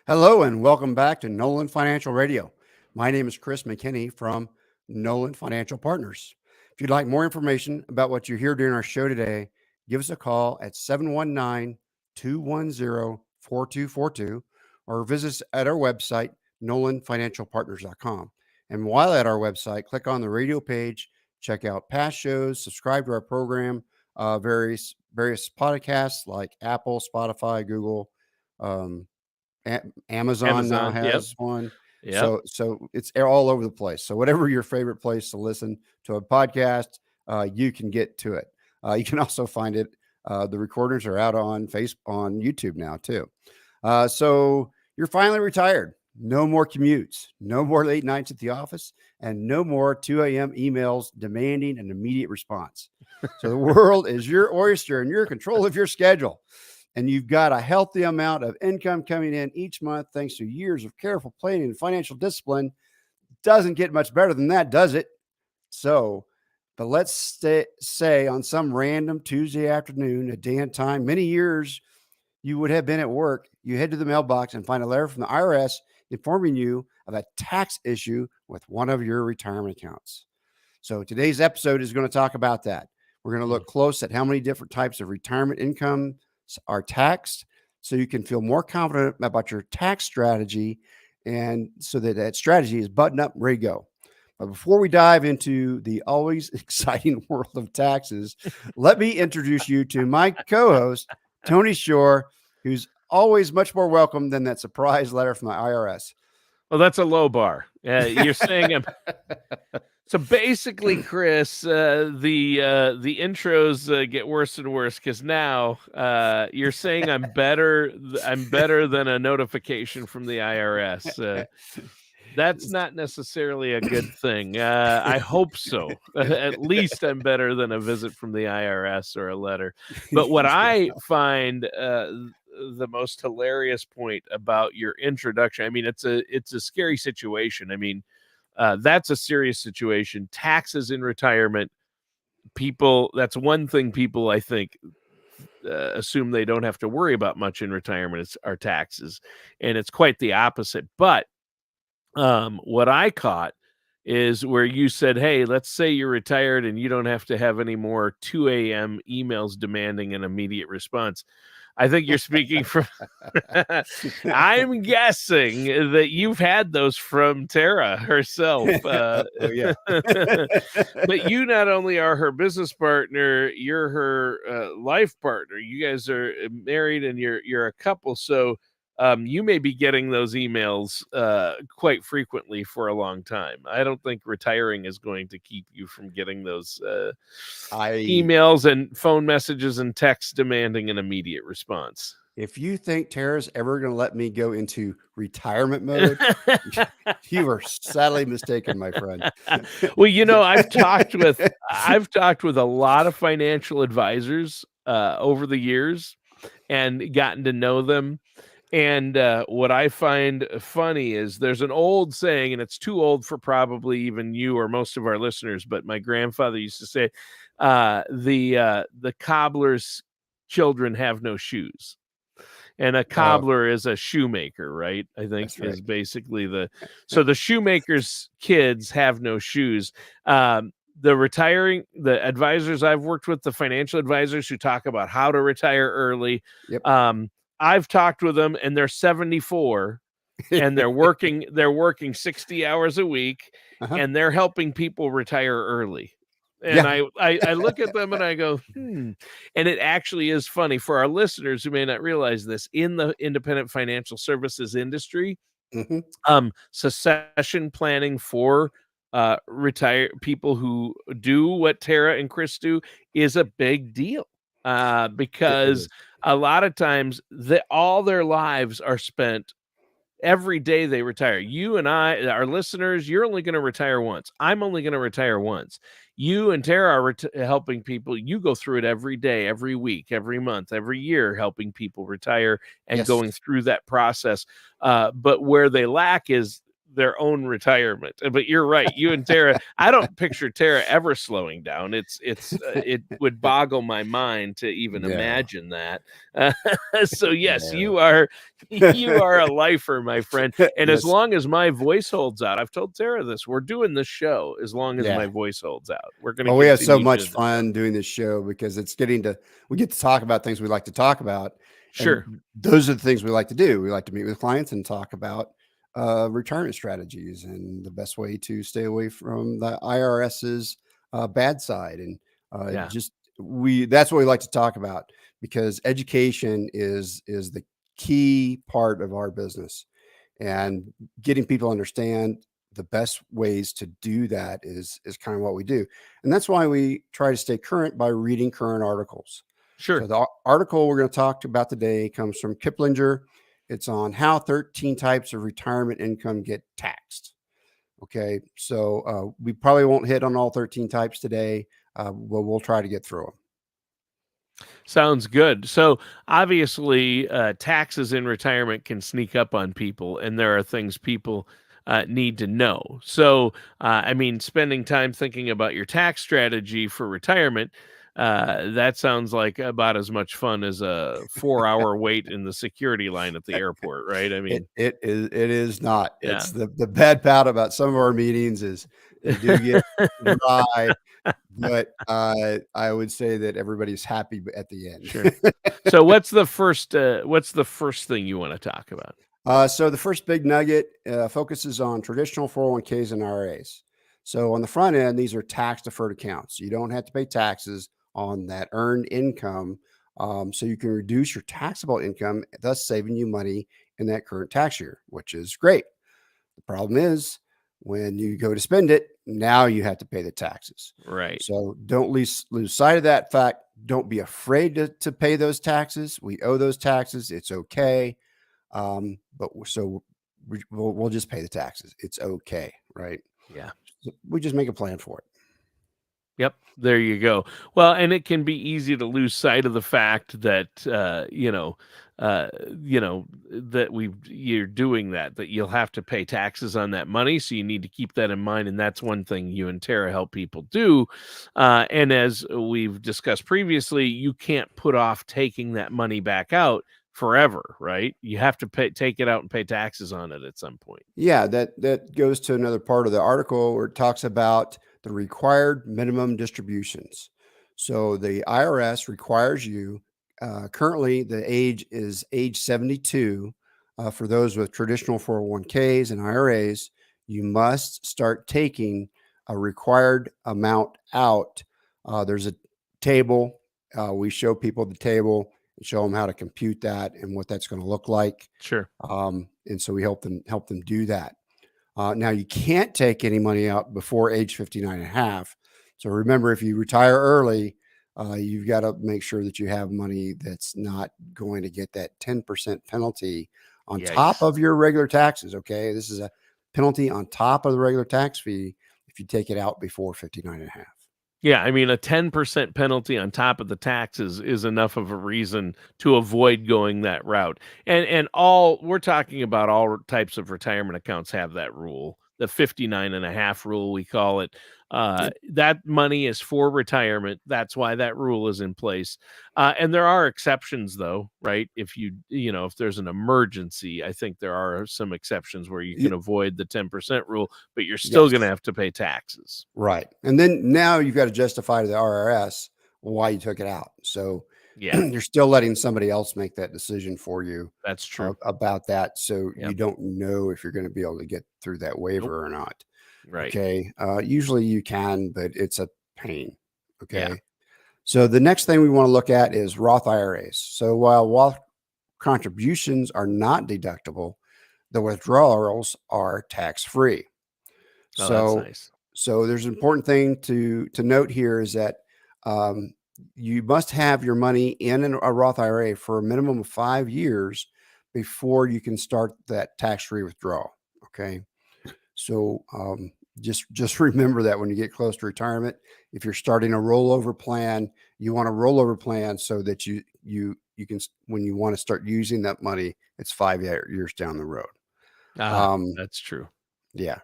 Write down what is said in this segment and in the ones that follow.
Hello and welcome back to Nolan Financial Radio. My name is Chris McKinney from Nolan Financial Partners. If you'd like more information about what you hear during our show today, give us a call at 719-210-4242 or visit us at our website, nolanfinancialpartners.com. And while at our website, click on the radio page, check out past shows, subscribe to our program, various podcasts like Apple, Spotify, Google, Amazon now has one. Yep. So it's all over the place. So whatever your favorite place to listen to a podcast, you can get to it. You can also find it. The recordings are out on YouTube now too. So you're finally retired. No more commutes, no more late nights at the office, and no more 2 a.m. emails demanding an immediate response. So the world is your oyster and you're in control of your schedule. And you've got a healthy amount of income coming in each month thanks to years of careful planning and financial discipline. Doesn't get much better than that, does it? But let's say on some random Tuesday afternoon, a day and time, many years you would have been at work, you head to the mailbox and find a letter from the IRS informing you of a tax issue with one of your retirement accounts. So today's episode is going to talk about that. We're going to look close at how many different types of retirement income are taxed so you can feel more confident about your tax strategy and so that strategy is buttoned up and ready to go. But before we dive into the always exciting world of taxes, let me introduce you to my co-host, Tony Shore, who's always much more welcome than that surprise letter from the IRS. Well, that's a low bar. You're saying so basically, Chris, the intros get worse and worse because now you're saying I'm better than a notification from the IRS. That's not necessarily a good thing. I hope so. At least I'm better than a visit from the IRS or a letter. But what I find the most hilarious point about your introduction, I mean, it's a scary situation. I mean, that's a serious situation. Taxes in retirement, that's one thing people, I think, assume they don't have to worry about much in retirement are taxes. And it's quite the opposite. But what I caught is where you said, hey, let's say you're retired and you don't have to have any more 2 a.m. emails demanding an immediate response. I think you're speaking from, I'm guessing that you've had those from Tara herself. Yeah. But you not only are her business partner, you're her life partner. You guys are married and you're a couple. So you may be getting those emails quite frequently for a long time. I don't think retiring is going to keep you from getting those emails and phone messages and texts demanding an immediate response. If you think Tara's ever going to let me go into retirement mode, you are sadly mistaken, my friend. Well, I've talked with a lot of financial advisors over the years and gotten to know them. And what I find funny is there's an old saying, and it's too old for probably even you or most of our listeners, but my grandfather used to say, the cobbler's children have no shoes. And a cobbler is a shoemaker, right? I think is basically so the shoemaker's kids have no shoes. The advisors I've worked with, the financial advisors who talk about how to retire early, I've talked with them and they're 74 and they're working 60 hours a week and they're helping people retire early. And I look at them and I go, And it actually is funny for our listeners who may not realize this. In the independent financial services industry, succession planning for retire people who do what Tara and Chris do is a big deal. Because a lot of times all their lives are spent every day they retire. You and I, our listeners, you're only going to retire once. I'm only going to retire once. You and Tara are helping people. You go through it every day, every week, every month, every year, helping people retire and going through that process. But where they lack is their own retirement. But you're right. You and Tara, I don't picture Tara ever slowing down. It would boggle my mind to even Yeah. imagine that. So yes, Yeah. you are a lifer, my friend. And as Yes. long as my voice holds out, I've told Tara this, we're doing this show as long as my Yeah. voice holds out. We're going Well, to we have so continue much doing the show. fun doing this show because we get to talk about things we like to talk about. And Sure. those are the things we like to do. We like to meet with clients and talk about retirement strategies and the best way to stay away from the IRS's bad side. And Yeah. that's what we like to talk about because education is the key part of our business, and getting people to understand the best ways to do that is kind of what we do. And that's why we try to stay current by reading current articles. Sure. So the article we're going to talk about today comes from Kiplinger. It's on how 13 types of retirement income get taxed. Okay. So we probably won't hit on all 13 types today, but we'll try to get through them. Sounds good. So obviously, taxes in retirement can sneak up on people, and there are things people need to know. So, I mean, spending time thinking about your tax strategy for retirement, that sounds like about as much fun as a 4-hour wait in the security line at the airport, right? I mean, It is not. yeah. It's the bad part about some of our meetings is they do get dry, but I would say that everybody's happy at the end. Sure. So what's the first thing you want to talk about? So the first big nugget focuses on traditional 401ks and IRAs. So on the front end, these are tax deferred accounts. You don't have to pay taxes on that earned income. So you can reduce your taxable income, thus saving you money in that current tax year, which is great. The problem is when you go to spend it, now you have to pay the taxes. Right. So don't lose sight of that fact. Don't be afraid to pay those taxes. We owe those taxes. It's okay. But we'll just pay the taxes. It's okay. Right. Yeah. So we just make a plan for it. Yep, there you go. Well, and it can be easy to lose sight of the fact that that you're doing that you'll have to pay taxes on that money, so you need to keep that in mind, and that's one thing you and Tara help people do. And as we've discussed previously, you can't put off taking that money back out forever, right? You have to take it out and pay taxes on it at some point. Yeah, that goes to another part of the article where it talks about the required minimum distributions. So the IRS requires you, currently the age is age 72. For those with traditional 401ks and IRAs, you must start taking a required amount out. There's a table. We show people the table and show them how to compute that and what that's going to look like. Sure. And so we help them do that. Now you can't take any money out before age 59 and a half. So remember, if you retire early, you've got to make sure that you have money that's not going to get that 10% penalty on top of your regular taxes. Okay. This is a penalty on top of the regular tax fee if you take it out before 59 and a half. Yeah, I mean, a 10% penalty on top of the taxes is enough of a reason to avoid going that route. And all we're talking about, all types of retirement accounts have that rule, the 59 and a half rule, we call it. That money is for retirement. That's why that rule is in place. And there are exceptions, though, right? If if there's an emergency, I think there are some exceptions where you can avoid the 10% rule, but you're still going to have to pay taxes. Right. And then now you've got to justify to the IRS why you took it out. So yeah, you're still letting somebody else make that decision for you. That's true. About that. So Yep. you don't know if you're going to be able to get through that waiver or not. Right. Okay. Usually you can, but it's a pain. Okay. Yeah. So the next thing we want to look at is Roth IRAs. So while Roth contributions are not deductible, the withdrawals are tax-free. Oh, So, that's nice. so there's an important thing to note here is that you must have your money in a Roth IRA for a minimum of 5 years before you can start that tax-free withdrawal. Okay. So just remember that when you get close to retirement, if you're starting a rollover plan, you want a rollover plan so that you can, when you want to start using that money, it's 5 years down the road. That's true. Yeah.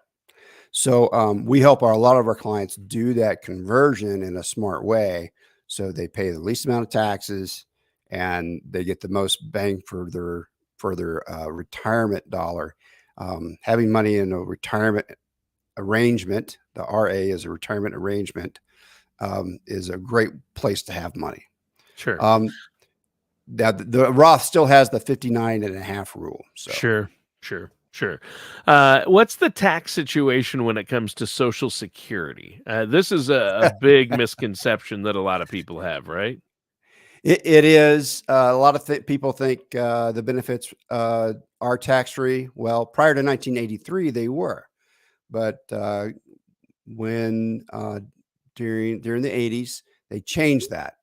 So we help a lot of our clients do that conversion in a smart way. So they pay the least amount of taxes and they get the most bang for their retirement dollar. Having money in a retirement arrangement, the RA is a retirement arrangement, is a great place to have money. Sure. Um, Now the Roth still has the 59.5 rule. So Sure. What's the tax situation when it comes to Social Security? This is a big misconception that a lot of people have, right? it is a lot of people think the benefits are tax free. Well, prior to 1983, they were, but when during the 80s, they changed that.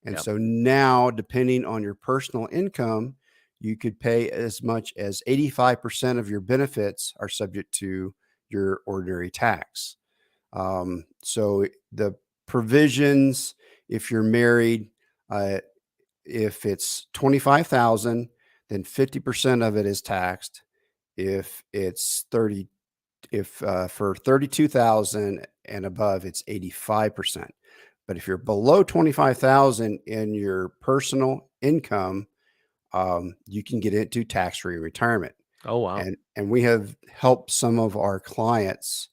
And Yep. so now, depending on your personal income, you could pay as much as 85% of your benefits are subject to your ordinary tax. So the provisions, if you're married, uh, if it's 25,000, then 50% of it is taxed. If it's 30, if for 32,000 and above, it's 85%. But if you're below 25,000 in your personal income, you can get into tax-free retirement. Oh, wow. And we have helped some of our clients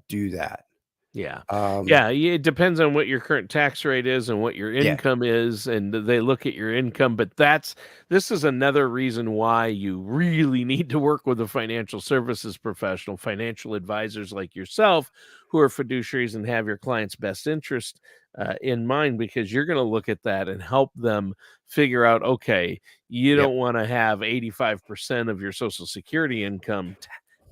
do that. Yeah. Um, Yeah, it depends on what your current tax rate is and what your yeah, income is, and they look at your income, but this is another reason why you really need to work with a financial services professional, financial advisors like yourself, who are fiduciaries and have your client's best interest in mind, because you're going to look at that and help them figure out, okay, you yep, don't want to have 85% of your Social Security income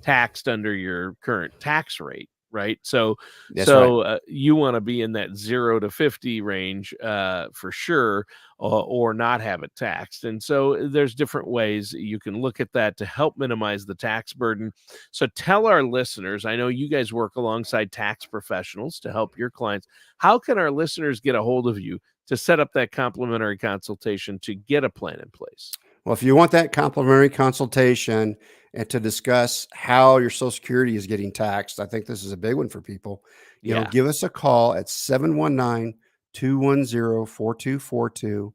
taxed under your current tax rate, right? So that's right. so you want to be in that 0 to 50 range for sure, or not have it taxed. And so there's different ways you can look at that to help minimize the tax burden. So tell our listeners, I know you guys work alongside tax professionals to help your clients. How can our listeners get a hold of you to set up that complimentary consultation to get a plan in place? Well, if you want that complimentary consultation and to discuss how your Social Security is getting taxed, I think this is a big one for people. Yeah. Give us a call at 719-210-4242,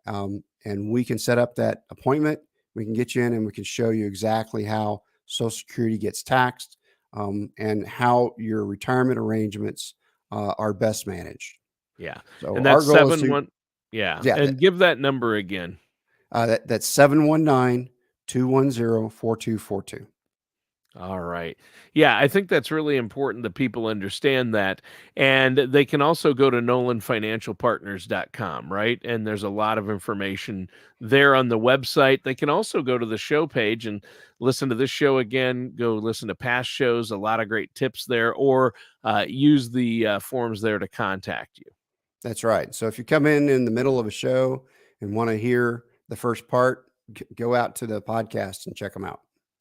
and we can set up that appointment. We can get you in and we can show you exactly how Social Security gets taxed, and how your retirement arrangements are best managed. Yeah. So And our that's goal is seven to, one. Yeah. yeah, And give that number again. that's 719-210-4242. All right. Yeah, I think that's really important that people understand that. And they can also go to nolanfinancialpartners.com, right? And there's a lot of information there on the website. They can also go to the show page and listen to this show again, go listen to past shows, a lot of great tips there, or use the forms there to contact you. That's right. So if you come in the middle of a show and want to hear the first part, go out to the podcast and check them out.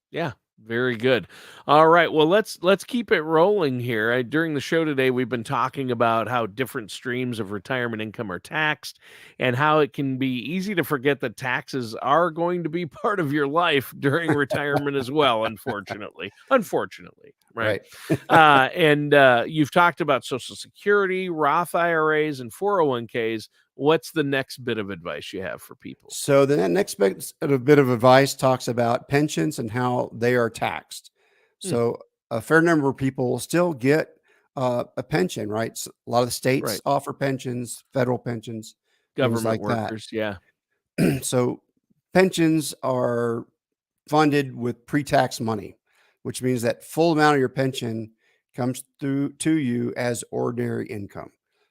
Yeah, very good. All right, well, let's keep it rolling here. During the show today, we've been talking about how different streams of retirement income are taxed, and how it can be easy to forget that taxes are going to be part of your life during retirement as well. Unfortunately, right? Right. And you've talked about Social Security, Roth IRAs, and 401ks. What's the next bit of advice you have for people? So the next bit of advice talks about pensions and how they are taxed. Hmm, So a fair number of people still get a pension, right? A lot of the states right. offer pensions, federal pensions, things Government like that. workers, yeah. So pensions are funded with pre-tax money, which means that full amount of your pension comes through to you as ordinary income.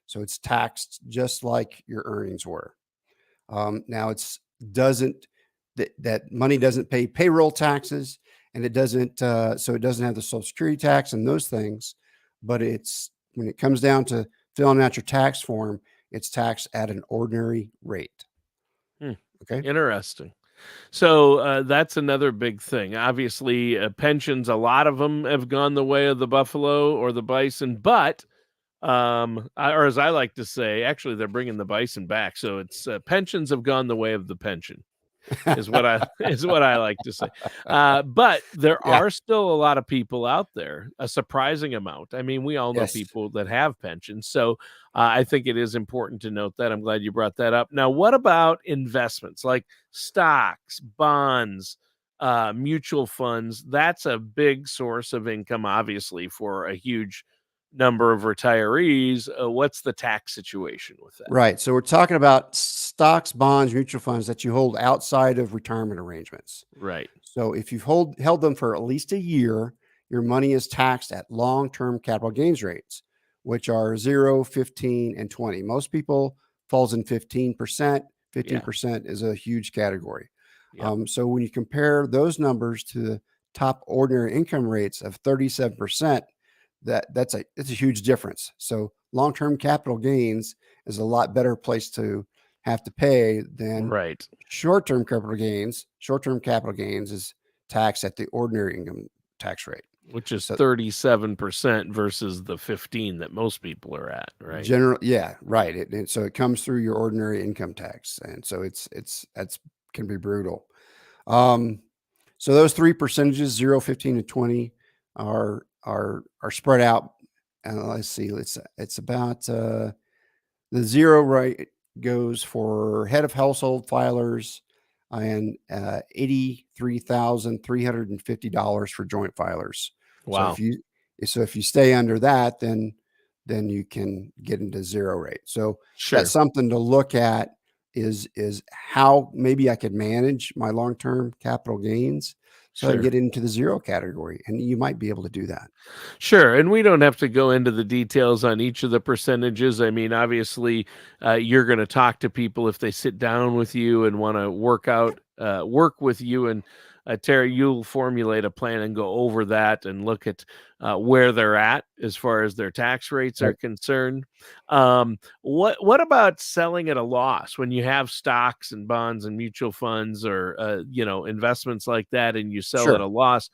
So it's taxed just like your earnings were. Now it's doesn't that money doesn't pay payroll taxes, and it doesn't so it doesn't have the Social Security tax and those things. But it's when it comes down to filling out your tax form, it's taxed at an ordinary rate. Hmm, Okay. interesting. So that's another big thing. Obviously, pensions, a lot of them have gone the way of the buffalo or the bison, but or as I like to say, actually, they're bringing the bison back. So it's pensions have gone the way of the pension. is what I is what I like to say. But there Yeah. are still a lot of people out there, a surprising amount. I mean, we all know Yes. people that have pensions, so I think it is important to note that. I'm glad you brought that up. Now, what about investments like stocks, bonds, mutual funds? That's a big source of income, obviously, for a huge number of retirees. What's the tax situation with that? Right. So we're talking about stocks, bonds, mutual funds that you hold outside of retirement arrangements. Right. So if you've held them for at least a year, your money is taxed at long-term capital gains rates, which are 0, 15, and 20. Most people falls in 15%. Yeah. 15% is a huge category. Yep. So when you compare those numbers to the top ordinary income rates of 37%, that's a huge difference. So long-term capital gains is a lot better place to have to pay than Right. short-term capital gains. Short-term capital gains is taxed at the ordinary income tax rate. Which is So 37% versus the 15 that most people are at, right? yeah, right. So it comes through your ordinary income tax, and so that's can be brutal. Um, so those three percentages, 0, 15, and 20, are spread out. And let's see, it's about the 0 right goes for head of household filers and $83,350 for joint filers. So Wow. if you stay under that, then you can get into 0 rate. So that's Sure. something to look at is how maybe I could manage my long-term capital gains so I can Sure. get into the 0 category. And you might be able to do that. Sure. And we don't have to go into the details on each of the percentages. I mean, obviously, you're going to talk to people if they sit down with you and want to work with you. And Terry, you'll formulate a plan and go over that and look at where they're at as far as their tax rates are Right. concerned. What about selling at a loss when you have stocks and bonds and mutual funds or investments like that, and you sell at Sure. a loss?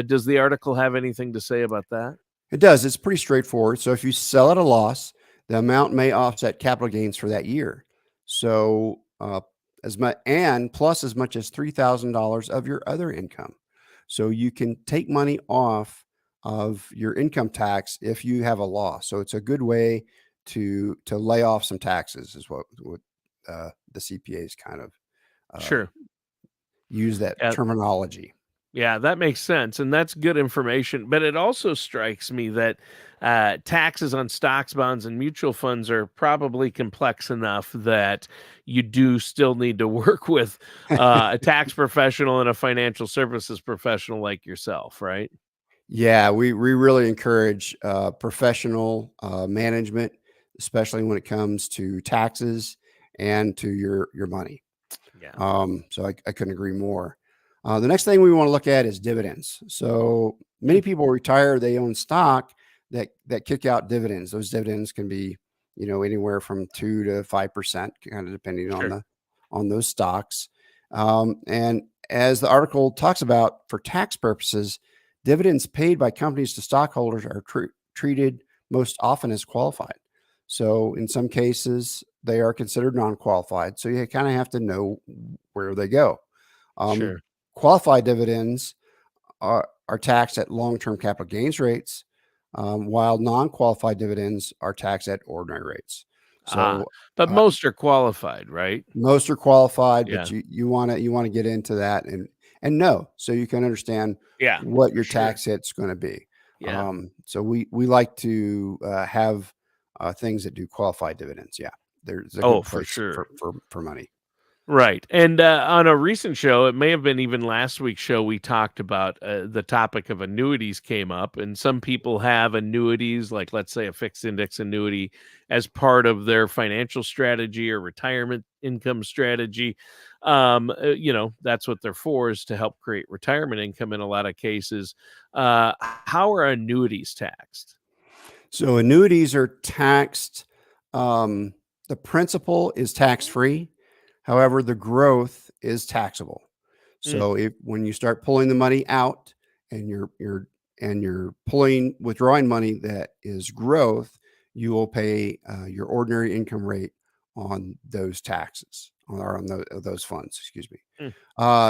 Does the article have anything to say about that? It does. It's pretty straightforward. So if you sell at a loss, the amount may offset capital gains for that year. So as much and plus as much as $3,000 of your other income. So you can take money off of your income tax if you have a loss. So it's a good way to lay off some taxes, is what the CPAs kind of uh, Sure. use that Yeah, terminology. yeah, that makes sense, and that's good information. But it also strikes me that taxes on stocks, bonds, and mutual funds are probably complex enough that you do still need to work with a tax professional and a financial services professional like yourself, right? Yeah, we really encourage professional management, especially when it comes to taxes and to your money. Yeah. So I couldn't agree more. The next thing we want to look at is dividends. So Hmm. many people retire, they own stock that kick out dividends. Those dividends can be, anywhere from 2 to 5%, kind of depending on Sure. those stocks. And as the article talks about, for tax purposes, dividends paid by companies to stockholders are treated most often as qualified. So in some cases, they are considered non-qualified. So you kind of have to know where they go. Um, Sure. Qualified dividends are taxed at long-term capital gains rates, while non-qualified dividends are taxed at ordinary rates. Ah, So but uh, most are qualified, right? most are qualified, but Yeah. you want to get into that and know so you can understand Yeah, what for your sure. tax hit's going to be. Yeah. So we like to have things that do qualified dividends. Yeah, there's a Oh, good for place sure. for money. Right. And on a recent show, it may have been even last week's show, we talked about the topic of annuities came up. And some people have annuities, like let's say a fixed index annuity, as part of their financial strategy or retirement income strategy. That's what they're for, is to help create retirement income in a lot of cases. How are annuities taxed? So annuities are taxed. Um, the principal is tax free. However, the growth is taxable. Mm, So if when you start pulling the money out and you're withdrawing money that is growth, you will pay your ordinary income rate on those taxes or on those funds. Excuse me. Hmm,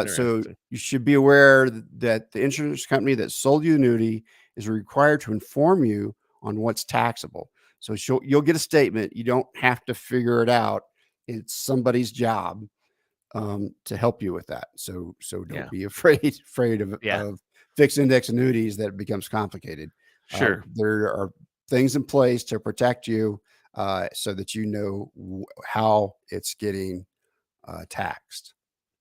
So interesting. you should be aware that the insurance company that sold you the annuity is required to inform you on what's taxable. So you'll get a statement. You don't have to figure it out. It's somebody's job to help you with that. So don't Yeah. be afraid Yeah. of fixed index annuities that it becomes complicated. Sure. There are things in place to protect you so that you know how it's getting taxed.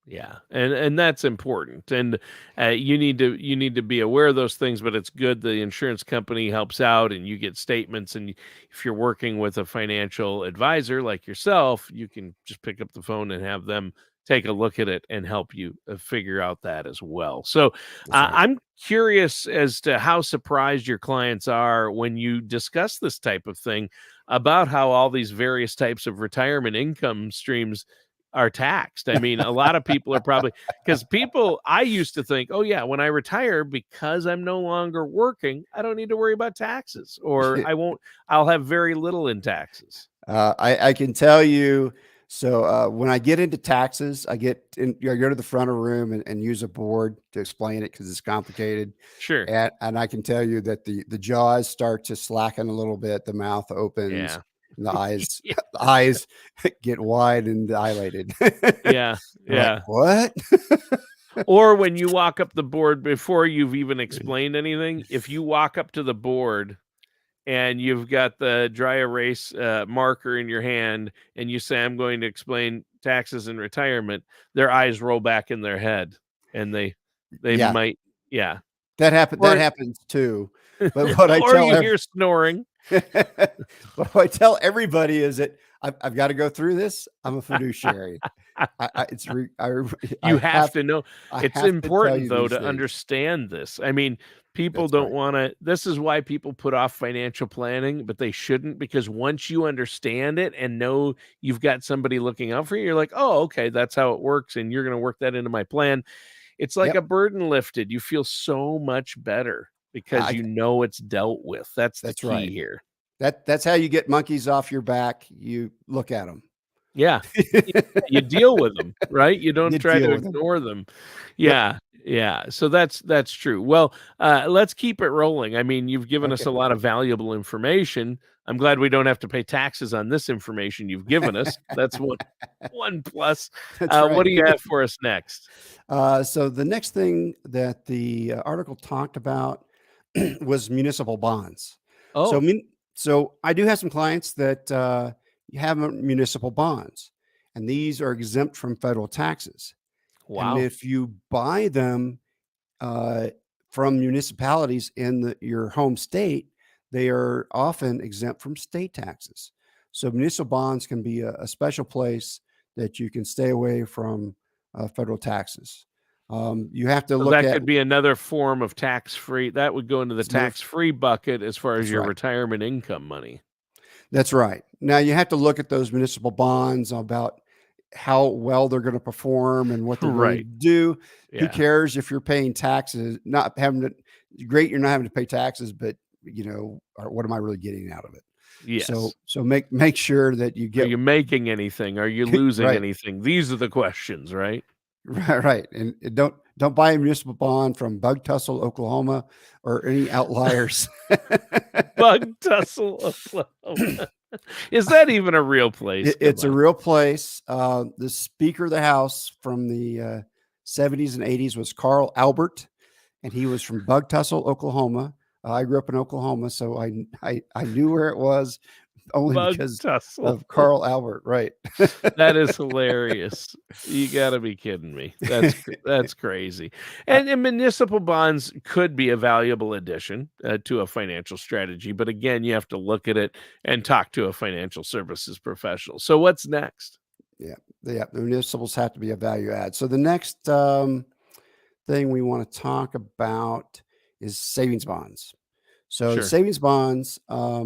Yeah, and that's important, and you need to be aware of those things. But it's good the insurance company helps out, and you get statements. And if you're working with a financial advisor like yourself, you can just pick up the phone and have them take a look at it and help you figure out that as well. So That's right. I'm curious as to how surprised your clients are when you discuss this type of thing about how all these various types of retirement income streams are taxed. I mean, a lot of people are probably because I used to think, oh, yeah, when I retire, because I'm no longer working, I don't need to worry about taxes, or I'll have very little in taxes. I can tell you. So when I get into taxes, I go to the front of the room and use a board to explain it because it's complicated. Sure. And I can tell you that the jaws start to slacken a little bit, the mouth opens, Yeah. and the eyes Yeah. the eyes get wide and dilated. Yeah. You're like, Yeah. what? Or when you walk up the board before you've even explained anything, if you walk up to the board and you've got the dry erase marker in your hand and you say, I'm going to explain taxes and retirement, their eyes roll back in their head and they Yeah, might, yeah. that Or happens too. But what I or tell you hear snoring. what I tell everybody is that I've got to go through this. I'm a fiduciary. I it's re, You have to know. I It's have to tell important you though these to things. understand this. I mean, people That's don't right. want to this is why people put off financial planning, but they shouldn't, because once you understand it and know you've got somebody looking out for you, you're like, "Oh, okay, that's how it works and you're going to work that into my plan." It's like Yep. a burden lifted. You feel so much better because I you know it's dealt with. That's the That's key right. here. That's how you get monkeys off your back. You look at them. Yeah. Yeah, you deal with them, right? You don't You try deal to with them. ignore them. Yep. Yeah, yeah. So that's true. Well, let's keep it rolling. I mean, you've given us Okay. a lot of valuable information. I'm glad we don't have to pay taxes on this information you've given us. That's one plus. That's What right. do you have for us next? So the next thing that the article talked about was municipal bonds. So, Oh, so I do have some clients that have municipal bonds, and these are exempt from federal taxes. And wow. if you buy them uh, from municipalities in your home state, they are often exempt from state taxes. So municipal bonds can be a special place that you can stay away from federal taxes. You have to So look that at could be another form of tax-free. That would go into the it's another. tax-free bucket as far as That's your right. retirement income money. That's right. Now you have to look at those municipal bonds about how well they're going to perform and what they're going to Right. do. Who Yeah. cares if you're paying taxes? Not having to. Great, you're not having to pay taxes, but what am I really getting out of it? Yes. So make sure that you Are get you making anything? Are you losing right, anything? These are the questions, right? right, and don't buy a municipal bond from Bug Tussle, Oklahoma, or any outliers. Bug Tussle, Oklahoma. Is that even a real place? Come It's a on. real place. The Speaker of the House from the 70s and 80s was Carl Albert, and he was from Bug Tussle, Oklahoma. I grew up in Oklahoma, so I knew where it was only Bug because Tussle. of Carl Albert, right? That is hilarious. You gotta be kidding me. That's crazy. Uh, And municipal bonds could be a valuable addition to a financial strategy, but again, you have to look at it and talk to a financial services professional. So what's next? yeah, yeah. The municipals have to be a value add. So the next thing we want to talk about is savings bonds. So the Sure. savings bonds uh,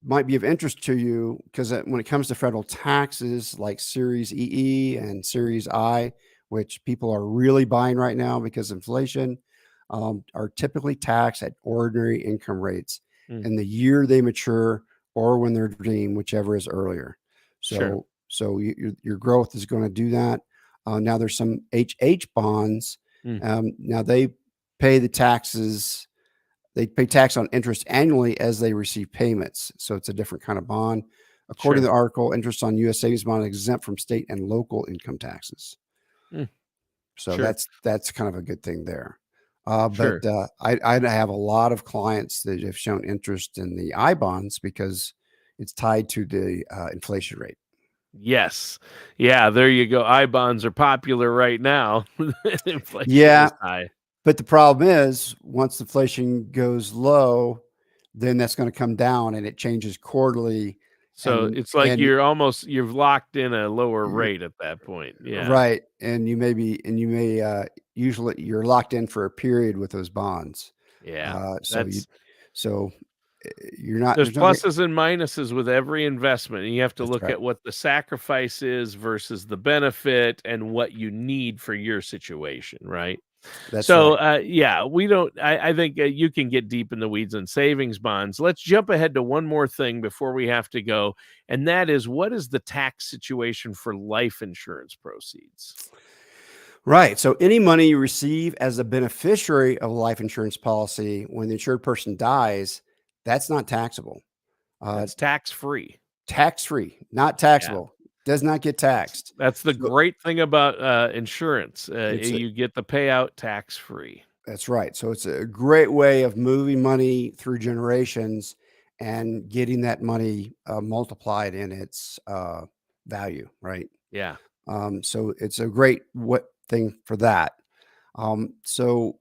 might be of interest to you because when it comes to federal taxes like Series EE and Series I, which people are really buying right now because of inflation, are typically taxed at ordinary income rates Mm, in the year they mature or when they're redeemed, whichever is earlier. sure. So So your growth is going to do that. Now there's some HH bonds. Now they pay the taxes. They pay tax on interest annually as they receive payments. So it's a different kind of bond. According to the article, interest on U.S. savings bond is exempt from state and local income taxes. So that's kind of a good thing there. But I have a lot of clients that have shown interest in the I bonds because it's tied to the inflation rate. Yes. Yeah, there you go. I bonds are popular right now. Inflation is high. But the problem is once inflation goes low, then that's going to come down and it changes quarterly. So it's like you've locked in a lower rate at that point. Yeah. Right. And you may usually you're locked in for a period with those bonds. Yeah. So you're not. There's pluses and minuses with every investment. And you have to look at what the sacrifice is versus the benefit and what you need for your situation, right? We don't. I think you can get deep in the weeds on savings bonds. Let's jump ahead to one more thing before we have to go, and that is, what is the tax situation for life insurance proceeds? Right. So any money you receive as a beneficiary of a life insurance policy when the insured person dies, that's not taxable. It's tax-free. Tax-free, not taxable. Does not get taxed. That's the great thing about insurance. You get the payout tax-free. That's right. So it's a great way of moving money through generations and getting that money multiplied in its value, right? Yeah. So it's a great thing for that. So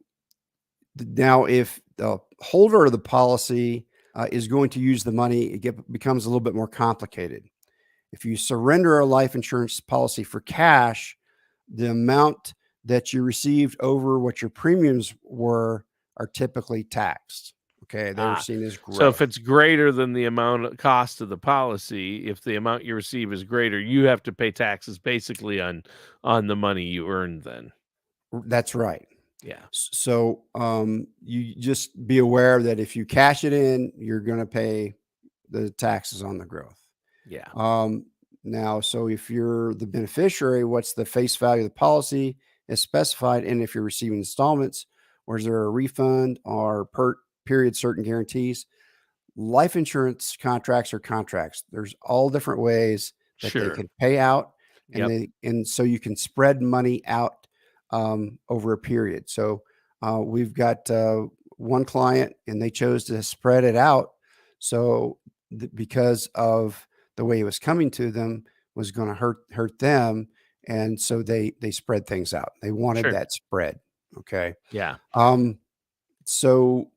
now if the holder of the policy is going to use the money, it becomes a little bit more complicated. If you surrender a life insurance policy for cash, the amount that you received over what your premiums were are typically taxed. Okay. They're seen as growth. So if it's greater than the cost of the policy, if the amount you receive is greater, you have to pay taxes basically on the money you earned then. That's right. Yeah. So you just be aware that if you cash it in, you're going to pay the taxes on the growth. Yeah. Now, so if you're the beneficiary, what's the face value of the policy is specified. And if you're receiving installments, or is there a refund or per period certain guarantees? Life insurance contracts are contracts. There's all different ways that they can pay out, and so you can spread money out over a period. So we've got one client, and they chose to spread it out. So because of the way it was coming to them was going to hurt them, and so they spread things out. They wanted that spread. Okay. Yeah. So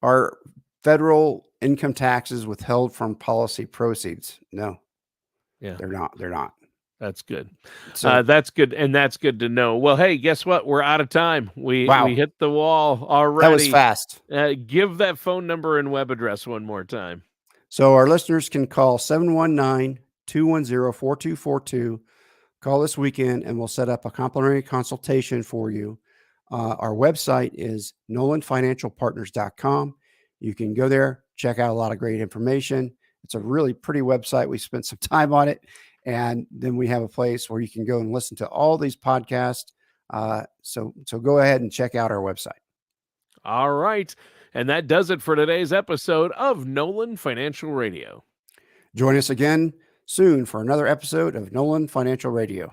are federal income taxes withheld from policy proceeds? No. Yeah. They're not. That's good. So that's good. And that's good to know. Well, hey, guess what? We're out of time. We hit the wall already. That was fast. Give that phone number and web address one more time. So our listeners can call 719-210-4242. Call this weekend and we'll set up a complimentary consultation for you. Our website is nolanfinancialpartners.com. You can go there, check out a lot of great information. It's a really pretty website. We spent some time on it. And then we have a place where you can go and listen to all these podcasts. So go ahead and check out our website. All right. And that does it for today's episode of Nolan Financial Radio. Join us again soon for another episode of Nolan Financial Radio.